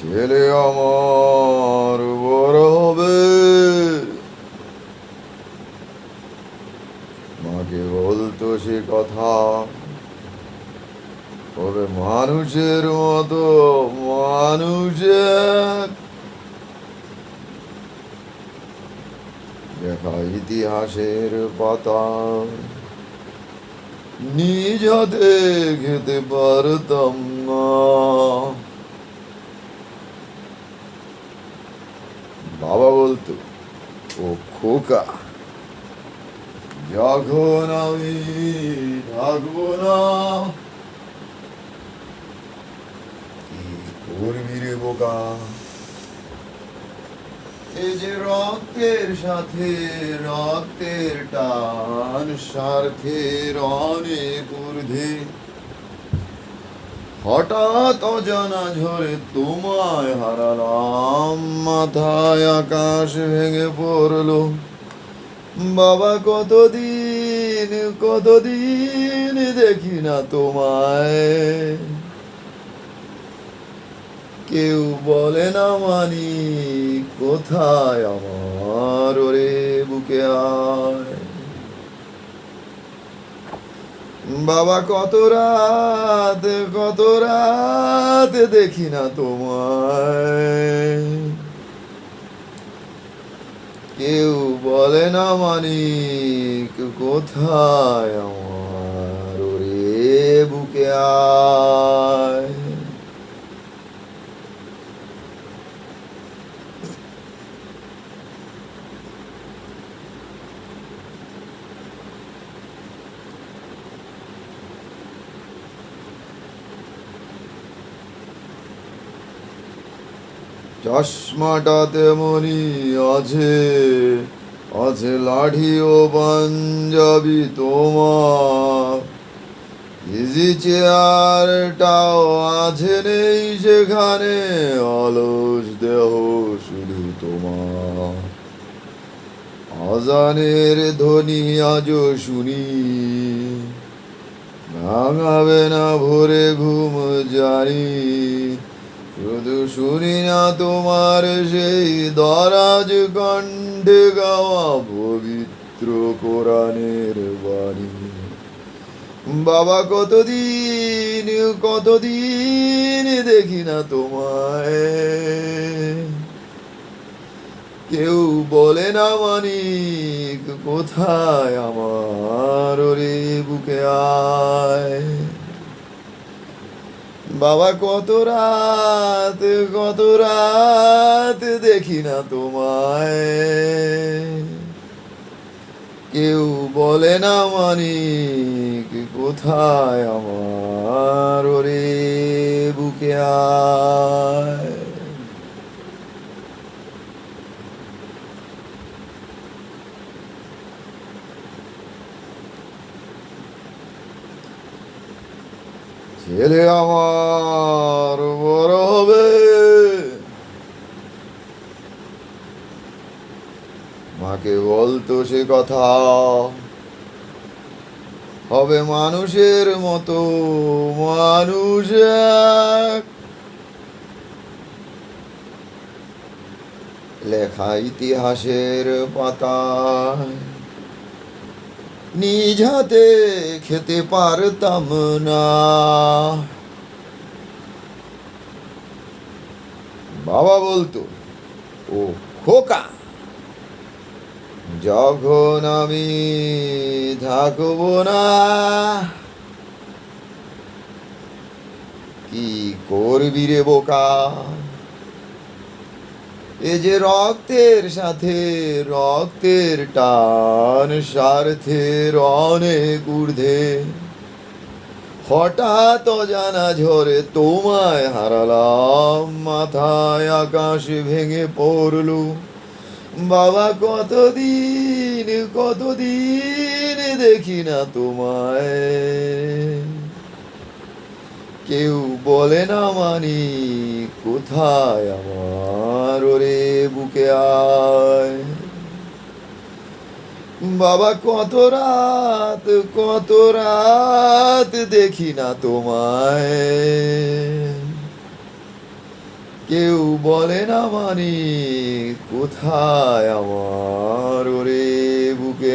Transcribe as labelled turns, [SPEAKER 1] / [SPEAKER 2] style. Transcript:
[SPEAKER 1] ছেলে আমার বড় হবে, মাকে বলতো সে কথা, তবে মানুষের মতো মানুষের দেখা ইতিহাসের পাতা নিজ হাতে খেতে পারতাম না। বাবা বলতো, ও খোকা, যখন আমি থাকবো না কি করবি রে বোকা? এই যে রক্তের সাথে রক্তের টান, স্বার্থের অনেক ঊর্ধ্বে, হঠাৎ অজানা ঝড়ে তোমায় হারালাম, মাথায় আকাশ ভেঙে পড়লো। বাবা কতদিন কতদিন দেখি না তোমায়, কেউ বলে না মানি কোথায় আমার, ওরে বুকে আয়। বাবা কত রাত দেখি না তোমায়, কেউ বলে না মানিক কোথায় আমার, ওরে বুকে আয়। চশমাটা তেমনি আছে, আছে লাঠি ও পাঞ্জাবি তোমার, ইজি চেয়ারটাও আছে নেই সেখানে, অলস দেহ শুধু তোমার। আজানের ধ্বনি আজও শুনি, ভাঙাবে না ভোরে ঘুম জানি, শুধু শুনি না তোমার সেই দরাজ কণ্ঠে গাওয়া পবিত্র কোরআনের বাণী। বাবা কতদিন দেখি না তোমায়, কেউ বলে না মানিক কোথায় আমার, ওরে বুকে আয়। বাবা কত রাত দেখি না তোমায়, কেউ বলে না মানিক কোথায় আমার, ওরে বুকে আয়। ছেলে আমার বড় হবে, মাকে বলতো সে কথা, হবে মানুষের মতো মানুষ এক, লেখা ইতিহাসের পাতায় নিজ হাতে খেতে পারতাম না। বাবা বলতো, ও খোকা, যখন আমি থাকবো না কি করবি রে বোকা? এ যে রক্তের সাথে রক্তের টান, স্বার্থের অনেক ঊর্ধ্বে, হঠাৎ অজানা ঝড়ে তোমায় হারালাম, মাথায় আকাশ ভেঙে পড়লো। বাবা কতদিন দেখি না তোমায়, কেউ বলে না মানি কোথায় আমার, ওরে বুকে আয়। বাবা কত রাত দেখি না তোমায়, কেউ বলে না মানি কোথায় আমার ওরে বুকে